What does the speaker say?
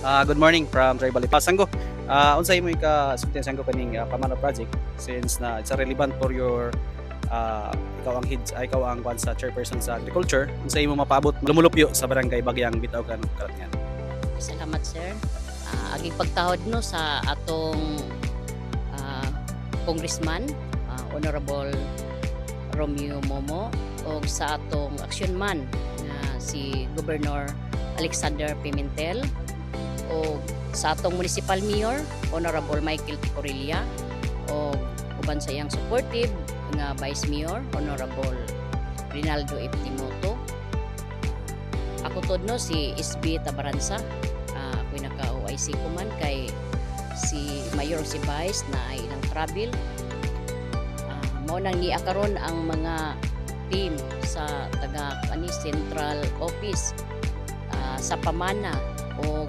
Good morning from Tribal Sanggo. Unsay mo ika-sulti sanggo kaning pamana project since na it's relevant for your ikaw ang kwan sa chairperson sa agriculture. Unsay mo mapabot lumulupyo sa barangay Bagyang Bitaw kan Karatngan. Salamat sir. Aging pagtahod no sa atong congressman, Honorable Romeo Momo, o sa atong action man na si Governor Alexander Pimentel, o sa atong municipal mayor Honorable Michael Ticorilla, o uban sa iyang supportive nga vice mayor Honorable Rinaldo F. Timoto. Ako tod no si SB Tabaransa, ako'y naka-OIC ko man kay si mayor si vice na ay ilang travel. Mao nang niakaron ang mga team sa taga Central Office sa pamana o